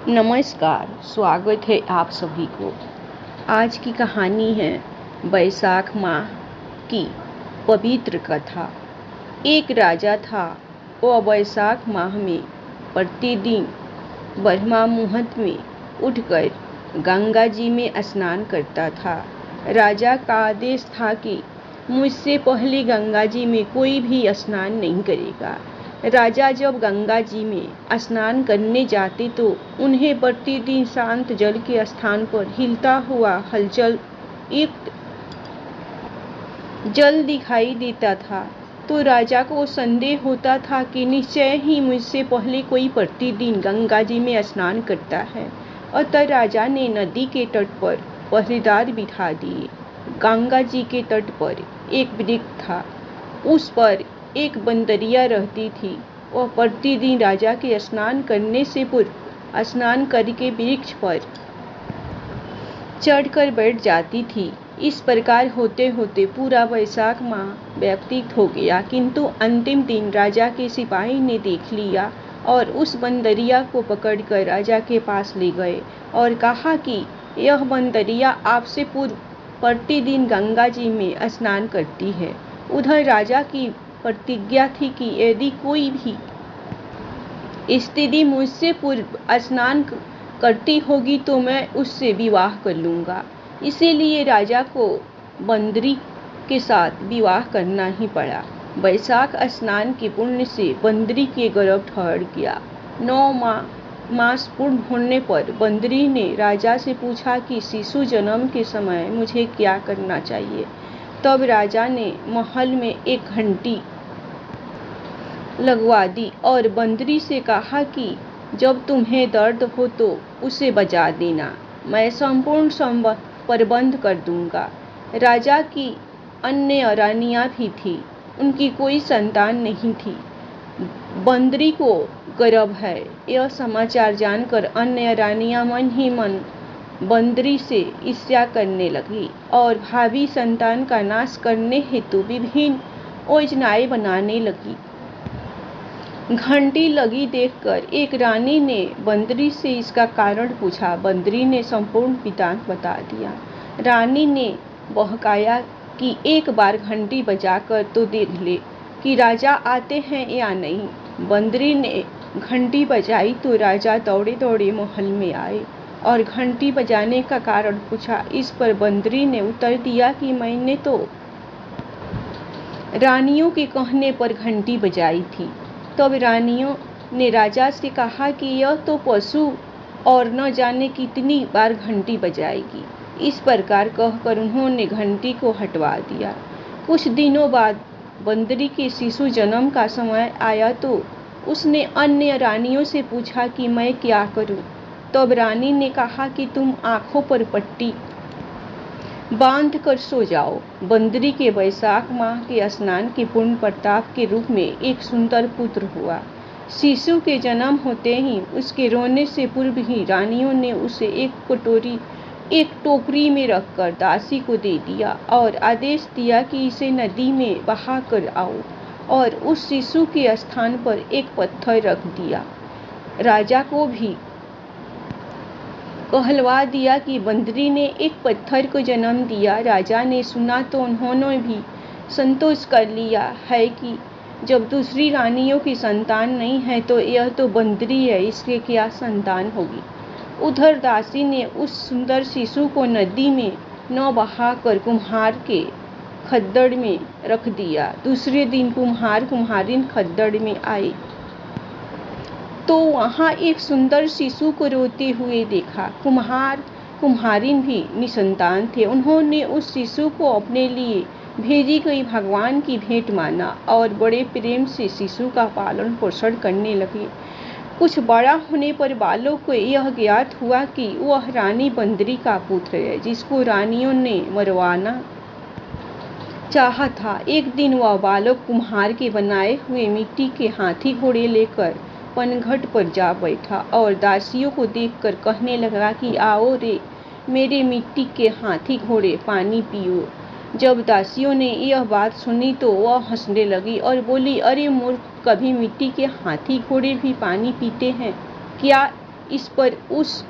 नमस्कार, स्वागत है आप सभी को। आज की कहानी है बैसाख माह की पवित्र कथा। एक राजा था। वह बैसाख माह में प्रतिदिन ब्रह्मा मुहूर्त में उठकर गंगा जी में स्नान करता था। राजा का आदेश था कि मुझसे पहले गंगा जी में कोई भी स्नान नहीं करेगा। राजा जब गंगा जी में स्नान करने जाते तो उन्हें प्रतिदिन शांत जल के स्थान पर हिलता हुआ हलचल युक्त जल दिखाई देता था। तो राजा को संदेह होता था कि निश्चय ही मुझसे पहले कोई प्रतिदिन गंगा जी में स्नान करता है। अतः राजा ने नदी के तट पर पहरेदार बिठा दिए। गंगा जी के तट पर एक वृक्ष था। उस पर एक बंदरिया रहती थी। वह प्रतिदिन राजा के स्नान करने से पूर्व स्नान करके वृक्ष पर चढ़कर बैठ जाती थी। इस प्रकार होते होते पूरा बैसाख माह व्यतीत हो गया, किंतु अंतिम दिन राजा के सिपाही ने देख लिया और उस बंदरिया को पकड़कर राजा के पास ले गए और कहा कि यह बंदरिया आपसे पूर्व प्रतिदिन गंगा जी में स्नान करती है। उधर राजा की प्रतिज्ञा थी कि यदि कोई भी स्त्री मुझसे पूर्व स्नान करती होगी तो मैं उससे विवाह कर लूँगा। इसीलिए राजा को बंदरी के साथ विवाह करना ही पड़ा। बैसाख स्नान के पुण्य से बंदरी के गर्भ ठहर गया। 9 मास पूर्ण होने पर बंदरी ने राजा से पूछा कि शिशु जन्म के समय मुझे क्या करना चाहिए। तब राजा ने महल में एक घंटी लगवा दी और बंदरी से कहा कि जब तुम्हें दर्द हो तो उसे बजा देना, मैं संपूर्ण प्रबंध कर दूंगा। राजा की अन्य रानियां भी थी, उनकी कोई संतान नहीं थी। बंदरी को गर्भ है यह समाचार जानकर अन्य रानियां मन ही मन बंदरी से ईर्ष्या करने लगी और भावी संतान का नाश करने हेतु विभिन्न योजनाएं बनाने लगी। घंटी लगी देखकर एक रानी ने बंदरी से इसका कारण पूछा। बंदरी ने संपूर्ण वृत्तांत बता दिया। रानी ने बहकाया कि एक बार घंटी बजाकर तो देख ले कि राजा आते हैं या नहीं। बंदरी ने घंटी बजाई तो राजा दौड़े दौड़े महल में आए और घंटी बजाने का कारण पूछा। इस पर बंदरी ने उत्तर दिया कि मैंने तो रानियों के कहने पर घंटी बजाई थी। तब रानियों ने राजा से कहा कि यह तो पशु और न जाने कितनी बार घंटी बजाएगी। इस प्रकार कहकर उन्होंने घंटी को हटवा दिया। कुछ दिनों बाद बंदरी के शिशु जन्म का समय आया तो उसने अन्य रानियों से पूछा कि मैं क्या करूं। तब रानी ने कहा कि तुम आंखों पर पट्टी बांध कर सो जाओ। बंदरी के बैसाख माह के स्नान के पुण्य प्रताप के रूप में एक सुंदर पुत्र हुआ। शिशु के जन्म होते ही उसके रोने से पूर्व ही रानियों ने उसे एक टोकरी में रखकर दासी को दे दिया और आदेश दिया कि इसे नदी में बहा कर आओ और उस शिशु के स्थान पर एक पत्थर रख दिया। राजा को भी कहलवा दिया कि बंदरी ने एक पत्थर को जन्म दिया। राजा ने सुना तो उन्होंने भी संतोष कर लिया है कि जब दूसरी रानियों की संतान नहीं है तो यह तो बंदरी है, इसके क्या संतान होगी। उधर दासी ने उस सुंदर शिशु को नदी में न बहाकर कुम्हार के खद्दड़ में रख दिया। दूसरे दिन कुम्हार कुम्हारिन खद्दड़ में आए तो वहां एक सुंदर शिशु को रोते हुए देखा। कुम्हार कुम्हारिन भी निसंतान थे। उन्होंने उस शिशु को अपने लिए भेजी गई भगवान की भेंट माना और बड़े प्रेम से शिशु का पालन पोषण करने लगे। कुछ बड़ा होने पर बालों को यह ज्ञात हुआ कि वह रानी बंदरी का पुत्र है, जिसको रानियों ने मरवाना चाहा था। एक दिन वह बालक कुम्हार के बनाए हुए मिट्टी के हाथी घोड़े लेकर पनघट पर जा बैठा और दासियों को देखकर कहने लगा कि आओ रे मेरे मिट्टी के हाथी घोड़े, पानी पियो। जब दासियों ने यह बात सुनी तो वह हंसने लगी और बोली, अरे मूर्ख, कभी मिट्टी के हाथी घोड़े भी पानी पीते हैं क्या? इस पर उस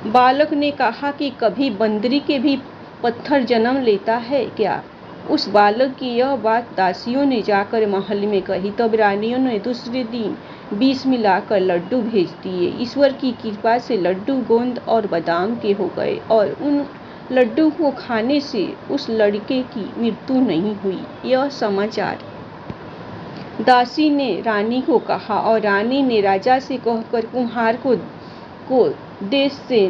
बालक ने कहा कि कभी बंदरी के भी पत्थर जन्म लेता है क्या? उस बालक की यह बात दासियों ने जाकर महल में कही। तब रानियों ने दूसरे दिन विष मिलाकर लड्डू भेज दिए। ईश्वर की कृपा से लड्डू गोंद और बादाम के हो गए और उन लड्डू को खाने से उस लड़के की मृत्यु नहीं हुई। यह समाचार दासी ने रानी को कहा और रानी ने राजा से कहकर कुम्हार को देश से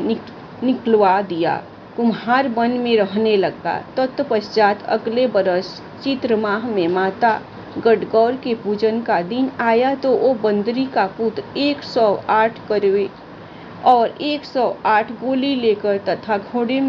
निकलवा दिया। कुम्हार वन में रहने लगा। तत्पश्चात अगले बरस चित्र माह में माता गणगौर के पूजन का दिन आया तो वो बंदरी का पुत्र 108 करवे और 108 गोली लेकर तथा घड़े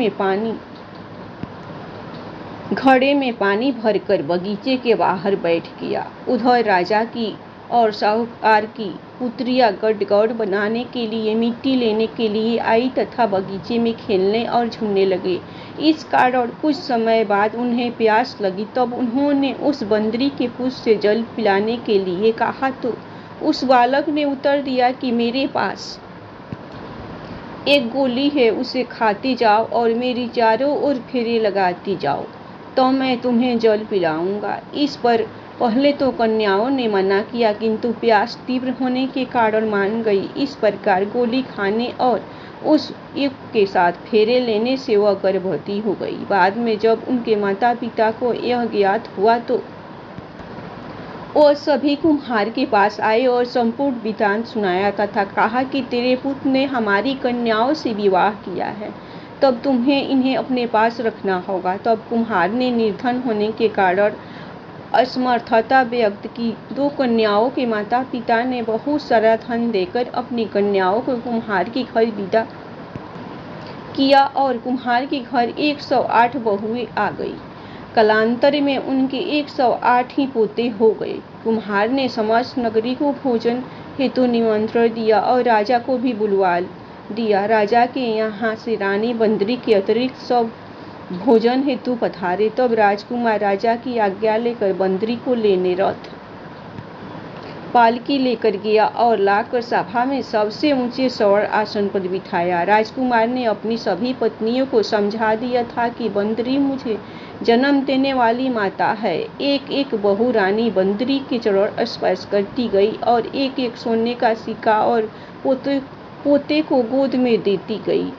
में पानी भरकर बगीचे के बाहर बैठ गया। उधर राजा की और साहूकार की पुत्रियां गणगौर बनाने के लिए मिट्टी लेने के लिए आई तथा बगीचे में खेलने और झूलने लगे। इस कारण कुछ समय बाद उन्हें प्यास लगी। तब उन्होंने उस बंदरी के पुत्र से जल पिलाने के लिए कहा तो उस बालक ने उत्तर दिया कि मेरे पास एक गोली है, उसे खाते जाओ और मेरी चारों ओर फेरे लगाती जाओ तो मैं तुम्हें जल पिलाऊंगा। इस पर पहले तो कन्याओं ने मना किया, किंतु प्यास तीव्र होने के कारण मान गई। इस प्रकार गोली खाने और उस युवक के साथ फेरे लेने से वह गर्भवती हो गई। बाद में जब उनके माता पिता को यह ज्ञात हुआ तो वो सभी कुम्हार के पास आए और संपूर्ण वृत्तांत सुनाया तथा कहा कि तेरे पुत्र ने हमारी कन्याओं से विवाह किया है, तब तुम्हें इन्हें अपने पास रखना होगा। तब कुम्हार ने निर्धन होने के कारण असमर्थता व्यक्त की। 2 कन्याओं के माता पिता ने बहुत सारा धन देकर अपनी कन्याओं को कुम्हार के घर विदा किया और कुम्हार के घर 108 बहुएं आ गई। कालांतर में उनके 108 ही पोते हो गए। कुम्हार ने समस्त नगरी को भोजन हेतु निमंत्रण दिया और राजा को भी बुलवा दिया। राजा के यहाँ से रानी बंदरी के अतिरिक्त सब भोजन हेतु पधारे। तब राजकुमार राजा की आज्ञा लेकर बंदरी को लेने रथ पालकी लेकर गया और लाकर सभा में सबसे ऊंचे स्वर्ण आसन पर बिठाया। राजकुमार ने अपनी सभी पत्नियों को समझा दिया था कि बंदरी मुझे जन्म देने वाली माता है। एक एक बहू रानी बंदरी के चरण स्पर्श करती गई और एक एक सोने का सिक्का और पोते को गोद में देती गई।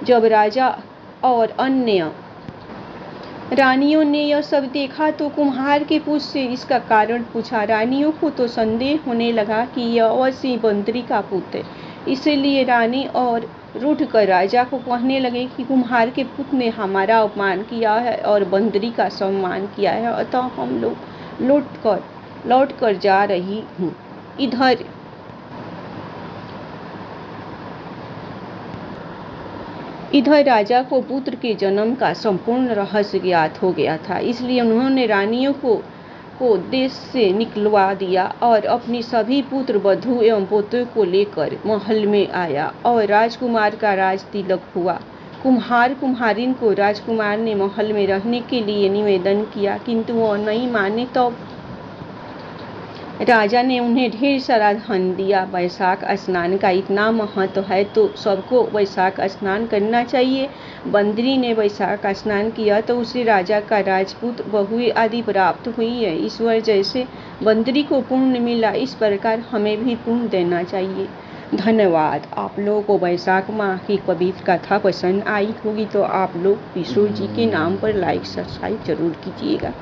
जब राजा और अन्य रानियों ने यह सब देखा तो कुम्हार के पुत्र से इसका कारण पूछा। रानियों को तो संदेह होने लगा कि यह अवश्य बंदरी का पुत्र है। इसलिए रानी और रूठ कर राजा को कहने लगे कि कुम्हार के पुत्र ने हमारा अपमान किया है और बंदरी का सम्मान किया है, अतः हम लोग लौट कर जा रही हूँ। इधर राजा को पुत्र के जन्म का संपूर्ण रहस्य ज्ञात हो गया था, इसलिए उन्होंने रानियों को देश से निकलवा दिया और अपनी सभी पुत्र वधू एवं पोतों को लेकर महल में आया और राजकुमार का राज तिलक हुआ। कुम्हार कुम्हारिन को राजकुमार ने महल में रहने के लिए निवेदन किया, किंतु वह नहीं माने। तो राजा ने उन्हें ढेर सारा धन दिया। वैशाख स्नान का इतना महत्व है तो सबको वैशाख स्नान करना चाहिए। बंदरी ने वैशाख स्नान किया तो उसे राजा का राजपूत बहुएं आदि प्राप्त हुई है। ईश्वर जैसे बंदरी को पुण्य मिला, इस प्रकार हमें भी पुण्य देना चाहिए। धन्यवाद। आप लोगों को वैशाख माह की पवित्र कथा पसंद आई होगी तो आप लोग किशोर जी के नाम पर लाइक सब्सक्राइब जरूर कीजिएगा।